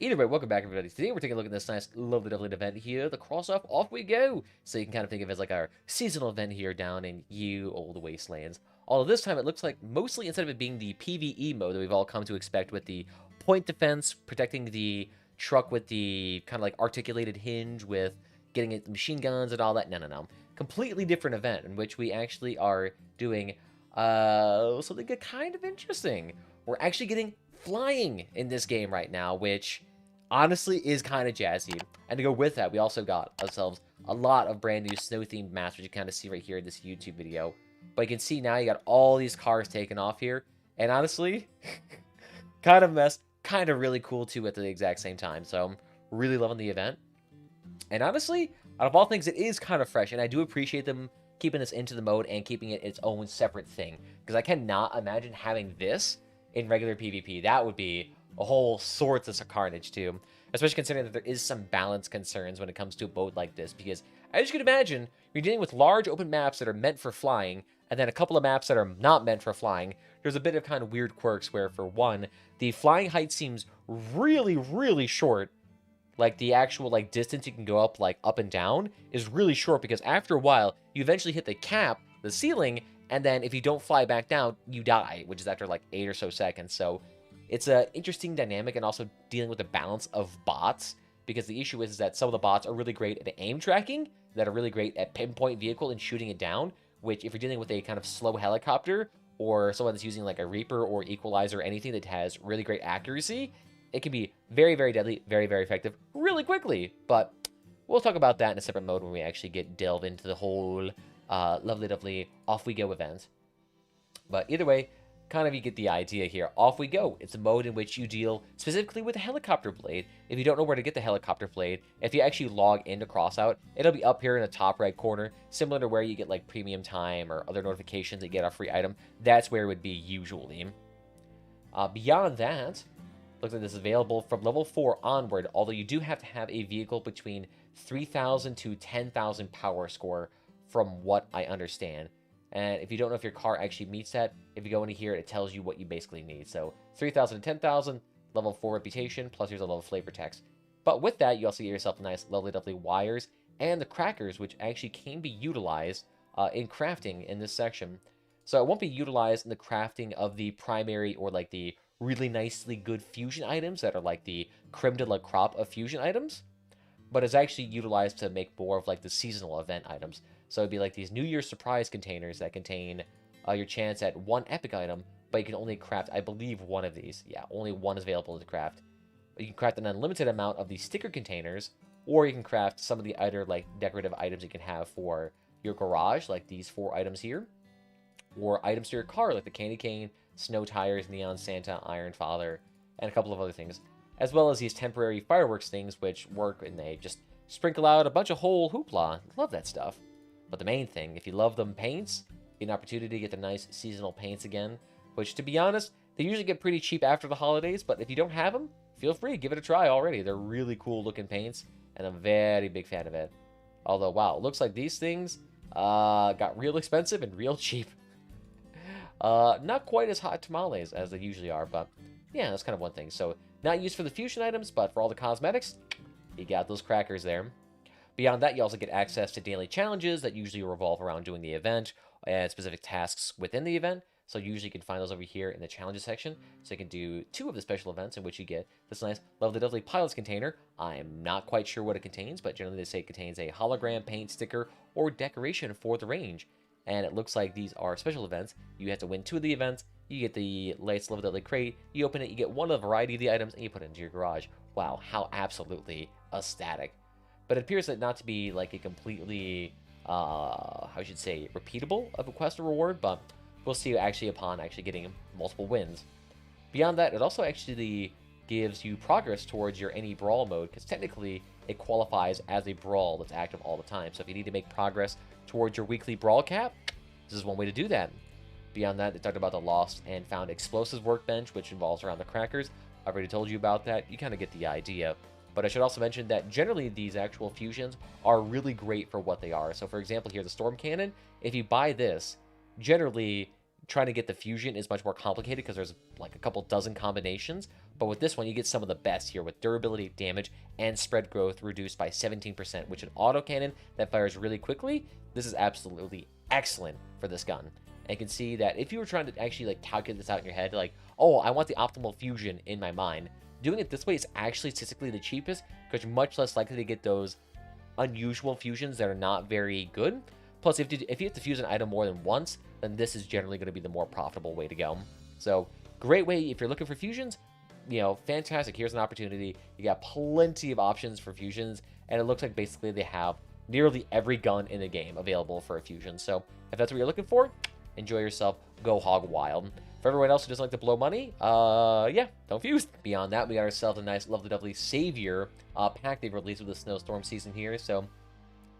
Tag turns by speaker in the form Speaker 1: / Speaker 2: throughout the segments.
Speaker 1: Either way, welcome back, everybody. Today we're taking a look at this nice, lovely event here, the Crossout. Off we go! So you can kind of think of it as like our seasonal event here down in you old wastelands. Although this time it looks like mostly instead of it being the PvE mode that we've all come to expect with the point defense, protecting the truck with the kind of like articulated hinge with getting it machine guns and all that. No. Completely different event in which we actually are doing something kind of interesting. We're actually getting flying in this game right now, which honestly is kind of jazzy. And to go with that, we also got ourselves a lot of brand new snow-themed maps, which you kind of see right here in this YouTube video. But you can see now you got all these cars taken off here. And honestly, kind of messed, kind of really cool too at the exact same time. So I'm really loving the event. And honestly, out of all things, it is kind of fresh. And I do appreciate them keeping this into the mode and keeping it its own separate thing. Because I cannot imagine having this in regular PvP. That would be a whole sorts of carnage too. Especially considering that there is some balance concerns when it comes to a boat like this. Because as you can imagine, you're dealing with large open maps that are meant for flying. And then a couple of maps that are not meant for flying. There's a bit of kind of weird quirks where, for one, the flying height seems really short. Like, the actual, like, distance you can go up, like, up and down is really short because after a while, you eventually hit the cap, the ceiling, and then if you don't fly back down, you die, which is after, like, 8 or so seconds. So, it's an interesting dynamic and also dealing with the balance of bots because the issue is that some of the bots are really great at aim tracking, that are really great at pinpoint vehicle and shooting it down, which if you're dealing with a kind of slow helicopter or someone that's using, like, a Reaper or Equalizer or anything that has really great accuracy, it can be very deadly, very effective, really quickly. But we'll talk about that in a separate mode when we actually delve into the whole lovely off we go event. But either way, kind of you get the idea here. Off we go. It's a mode in which you deal specifically with the helicopter blade. If you don't know where to get the helicopter blade, if you actually log into Crossout, it'll be up here in the top right corner, similar to where you get like premium time or other notifications that get a free item. That's where it would be usually. Beyond that, looks like this is available from level 4 onward, although you do have to have a vehicle between 3,000 to 10,000 power score from what I understand. And if you don't know if your car actually meets that, if you go into here, it tells you what you basically need. So 3,000 to 10,000, level 4 reputation, plus here's a level flavor text. But with that, you also get yourself nice, lovely wires and the crackers, which actually can be utilized in crafting in this section. So it won't be utilized in the crafting of the primary or like the really nicely good fusion items that are like the creme de la crop of fusion items, but it's actually utilized to make more of like the seasonal event items. So it'd be like these New Year's surprise containers that contain your chance at one epic item, but you can only craft, I believe, one of these. Yeah, only one is available to craft. You can craft an unlimited amount of these sticker containers, or you can craft some of the other like decorative items you can have for your garage, like these 4 items here, or items to your car, like the candy cane, snow tires, neon Santa, Iron Father, and a couple of other things, as well as these temporary fireworks things, which work and they just sprinkle out a bunch of whole hoopla. Love that stuff. But the main thing, if you love them paints, get an opportunity to get the nice seasonal paints again, which to be honest, they usually get pretty cheap after the holidays, but if you don't have them, feel free, give it a try already. They're really cool looking paints, and I'm a very big fan of it. Although, wow, it looks like these things got real expensive and real cheap. Not quite as hot tamales as they usually are, but yeah, that's kind of one thing. So, not used for the fusion items, but for all the cosmetics, you got those crackers there. Beyond that, you also get access to daily challenges that usually revolve around doing the event and specific tasks within the event. So usually you can find those over here in the challenges section. So you can do 2 of the special events in which you get this nice, lovely pilot's container. I'm not quite sure what it contains, but generally they say it contains a hologram, paint, sticker, or decoration for the range. And it looks like these are special events. You have to win 2 of the events. You get the latest lovely crate. You open it, you get one of a variety of the items, and you put it into your garage. Wow, how absolutely ecstatic. But it appears that not to be like a completely, how should say, repeatable of a quest or reward, but we'll see actually upon actually getting multiple wins. Beyond that, it also actually gives you progress towards your any brawl mode, because technically it qualifies as a brawl that's active all the time. So if you need to make progress towards your weekly brawl cap, this is one way to do that. Beyond that, they talked about the lost and found explosives workbench, which involves around the crackers. I've already told you about that. You kind of get the idea. But I should also mention that generally these actual fusions are really great for what they are. So for example here, the Storm Cannon, if you buy this, generally trying to get the fusion is much more complicated because there's like a couple dozen combinations. But with this one, you get some of the best here with durability, damage, and spread growth reduced by 17%, which an autocannon that fires really quickly, this is absolutely excellent for this gun. And you can see that if you were trying to actually like calculate this out in your head, like, oh, I want the optimal fusion in my mind, doing it this way is actually statistically the cheapest because you're much less likely to get those unusual fusions that are not very good. Plus, if you have to fuse an item more than once, then this is generally going to be the more profitable way to go. So, great way if you're looking for fusions. You know, fantastic. Here's an opportunity. You got plenty of options for fusions, and it looks like basically they have nearly every gun in the game available for a fusion. So, if that's what you're looking for, enjoy yourself. Go hog wild. For everyone else who doesn't like to blow money, yeah, don't fuse. Beyond that, we got ourselves a nice, lovely Savior pack they've released with the snowstorm season here. So,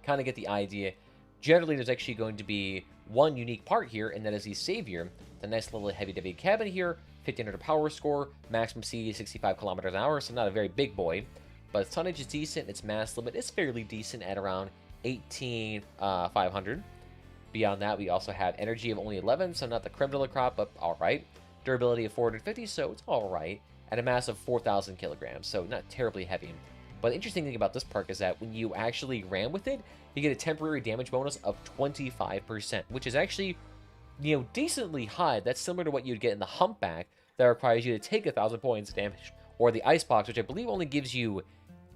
Speaker 1: kind of get the idea. Generally, there's actually going to be one unique part here, and that is the Savior. It's a nice little heavy-duty cabin here, 1500 power score, maximum speed 65 kilometers an hour, so not a very big boy. But its tonnage is decent, its mass limit is fairly decent at around 18,500. Beyond that, we also have energy of only 11, so not the creme de la crop, but alright. Durability of 450, so it's alright. And a mass of 4,000 kilograms, so not terribly heavy. But the interesting thing about this perk is that when you actually ram with it, you get a temporary damage bonus of 25%, which is actually, you know, decently high. That's similar to what you'd get in the Humpback that requires you to take 1,000 points damage, or the Icebox, which I believe only gives you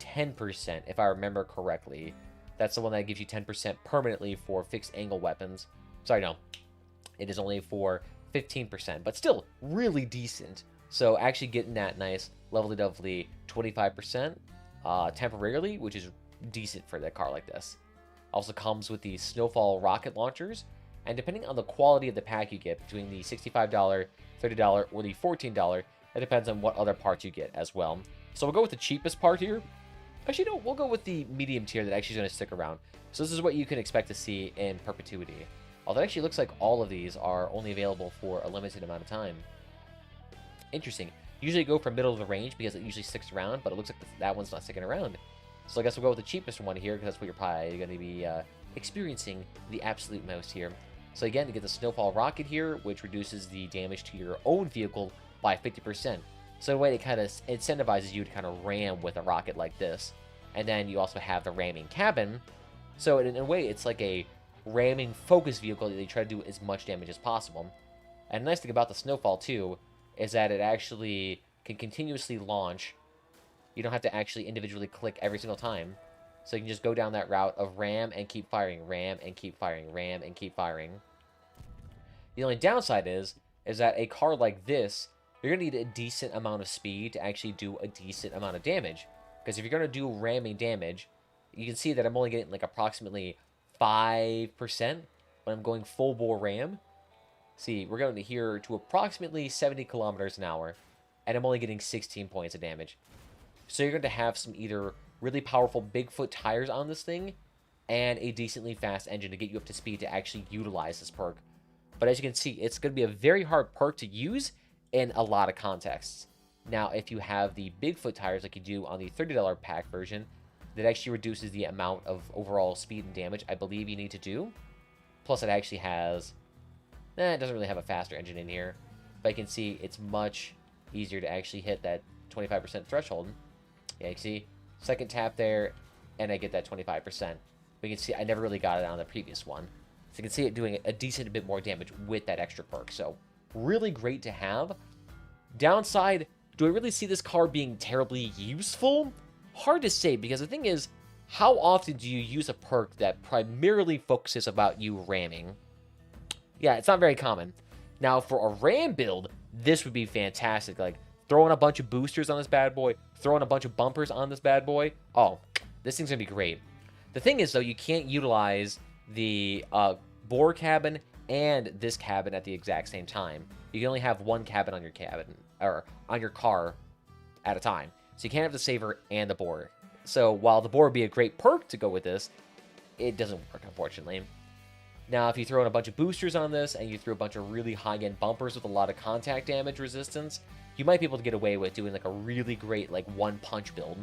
Speaker 1: 10%, if I remember correctly. That's the one that gives you 10% permanently for fixed angle weapons. Sorry, no. It is only for 15%, but still really decent. So actually getting that nice lovely 25% temporarily, which is decent for a car like this. Also comes with the Snowfall rocket launchers, and depending on the quality of the pack you get, between the $65, $30, or the $14, it depends on what other parts you get as well. So we'll go with the cheapest part here. Actually, no, we'll go with the medium tier that actually is going to stick around. So this is what you can expect to see in perpetuity. Although it actually looks like all of these are only available for a limited amount of time. Interesting. Usually go for middle of the range because it usually sticks around, but it looks like that one's not sticking around. So I guess we'll go with the cheapest one here, because that's what you're probably going to be experiencing the absolute most here. So again, you get the Snowfall Rocket here, which reduces the damage to your own vehicle by 50%. So in a way, it kind of incentivizes you to kind of ram with a rocket like this. And then you also have the ramming cabin. So in a way, it's like a ramming focus vehicle that they try to do as much damage as possible. And the nice thing about the Snowfall, too, is that it actually can continuously launch. You don't have to actually individually click every single time. So you can just go down that route of ram and keep firing, ram and keep firing, ram and keep firing. The only downside is that a car like this, you're going to need a decent amount of speed to actually do a decent amount of damage. Because if you're going to do ramming damage, you can see that I'm only getting like approximately 5% when I'm going full bore ram. See, we're going to here to approximately 70 kilometers an hour, and I'm only getting 16 points of damage. So you're going to have some either really powerful Bigfoot tires on this thing, and a decently fast engine to get you up to speed to actually utilize this perk. But as you can see, it's going to be a very hard perk to use in a lot of contexts. Now, if you have the Bigfoot tires like you do on the $30 pack version, that actually reduces the amount of overall speed and damage I believe you need to do. Plus, it actually has... it doesn't really have a faster engine in here. But you can see it's much easier to actually hit that 25% threshold. Yeah, you can see, second tap there, and I get that 25%. But you can see I never really got it on the previous one. So you can see it doing a decent bit more damage with that extra perk. So, really great to have. Downside, do I really see this car being terribly useful? Hard to say, because the thing is, how often do you use a perk that primarily focuses about you ramming? Yeah, it's not very common. Now, for a ram build, this would be fantastic. Like, throwing a bunch of boosters on this bad boy, throwing a bunch of bumpers on this bad boy. Oh, this thing's going to be great. The thing is, though, you can't utilize the bore cabin and this cabin at the exact same time. You can only have one cabin on your or on your car at a time. So you can't have the saver and the bore. So while the bore would be a great perk to go with this, it doesn't work, unfortunately. Now, if you throw in a bunch of boosters on this, and you throw a bunch of really high-end bumpers with a lot of contact damage resistance, you might be able to get away with doing like a really great like one-punch build.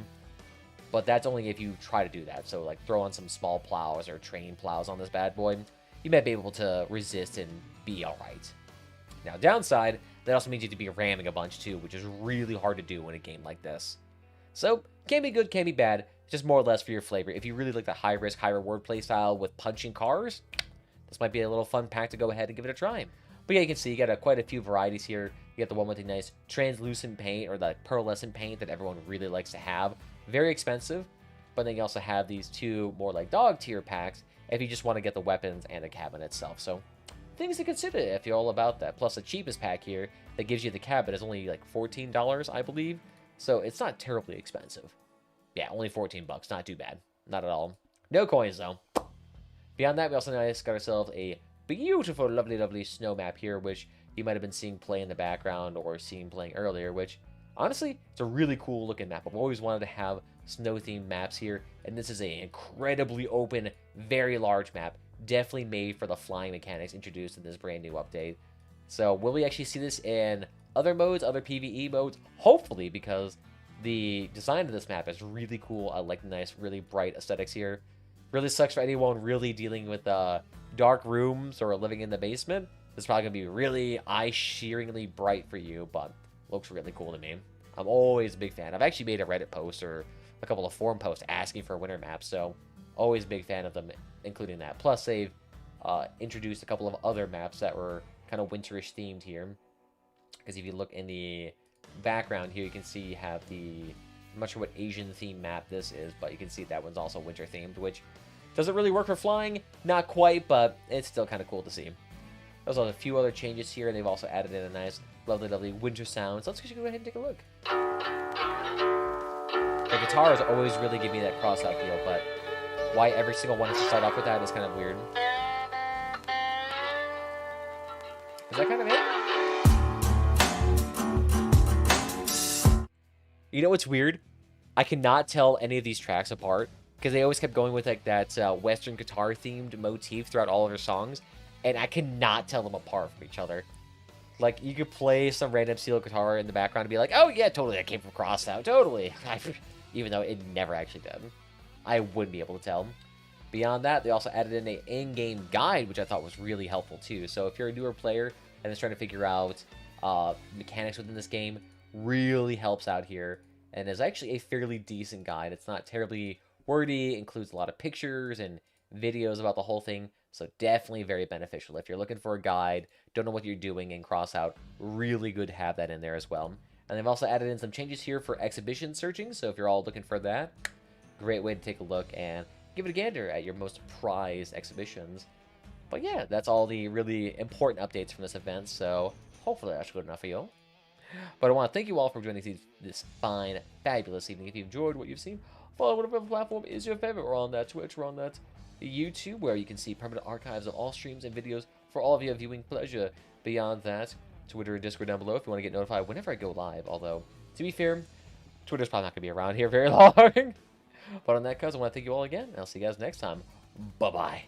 Speaker 1: But that's only if you try to do that. So like throw on some small plows or train plows on this bad boy. You might be able to resist and be alright. Now, downside, That also means you have to be ramming a bunch too, which is really hard to do in a game like this. So, can be good, can be bad, just more or less for your flavor. If you really like the high risk, high reward playstyle with punching cars, this might be a little fun pack to go ahead and give it a try. But yeah, you can see you got quite a few varieties here. You got the one with the nice translucent paint, or the pearlescent paint that everyone really likes to have. Very expensive, but then you also have these two more like dog tier packs if you just want to get the weapons and the cabin itself. So things to consider if you're all about that. Plus the cheapest pack here that gives you the cabin is only like $14, I believe. So it's not terribly expensive. Yeah, only 14 bucks. Not too bad. Not at all. No coins though. Beyond that, we also got ourselves a beautiful, lovely, lovely snow map here, which you might have been seeing play in the background or seen playing earlier, which honestly, it's a really cool looking map. I've always wanted to have snow-themed maps here, and this is an incredibly open, very large map, definitely made for the flying mechanics introduced in this brand new update. So will we actually see this in other modes, other PvE modes? Hopefully, because the design of this map is really cool. I like the nice, really bright aesthetics here. Really sucks for anyone really dealing with dark rooms or living in the basement. This is probably going to be really eye-shearingly bright for you, but looks really cool to me. I'm always a big fan. I've actually made a Reddit post or a couple of forum posts asking for winter maps, so always a big fan of them, including that. Plus, they've introduced a couple of other maps that were kind of winterish themed here. Because if you look in the background here, you can see you have the... I'm not sure what Asian themed map this is, but you can see that one's also winter themed, which doesn't really work for flying. Not quite, but it's still kind of cool to see. There's also a few other changes here, and they've also added in a nice, lovely, lovely winter sound. So let's just go ahead and take a look. The guitars always really give me that Crossout feel, but why every single one has to start off with that is kind of weird. Is that kind of it? You know what's weird? I cannot tell any of these tracks apart, because they always kept going with like that Western guitar-themed motif throughout all of their songs, and I cannot tell them apart from each other. Like, you could play some random steel guitar in the background and be like, oh yeah, totally, that came from Crossout, totally. Even though it never actually did. I wouldn't be able to tell. Beyond that, they also added in an in-game guide, which I thought was really helpful too. So if you're a newer player and is trying to figure out mechanics within this game, really helps out here. And is actually a fairly decent guide. It's not terribly wordy, includes a lot of pictures and videos about the whole thing. So definitely very beneficial. If you're looking for a guide, don't know what you're doing in Crossout, really good to have that in there as well. And they've also added in some changes here for exhibition searching. So if you're all looking for that, great way to take a look and give it a gander at your most prized exhibitions. But yeah, that's all the really important updates from this event. So hopefully that's good enough for you. But I want to thank you all for joining this fine, fabulous evening. If you enjoyed what you've seen, follow whatever platform is your favorite. We're on that Twitch, we're on that YouTube, where you can see permanent archives of all streams and videos for all of your viewing pleasure. Beyond that, Twitter and Discord down below if you want to get notified whenever I go live. Although, to be fair, Twitter's probably not going to be around here very long. But on that, guys, I want to thank you all again, and I'll see you guys next time. Bye-bye.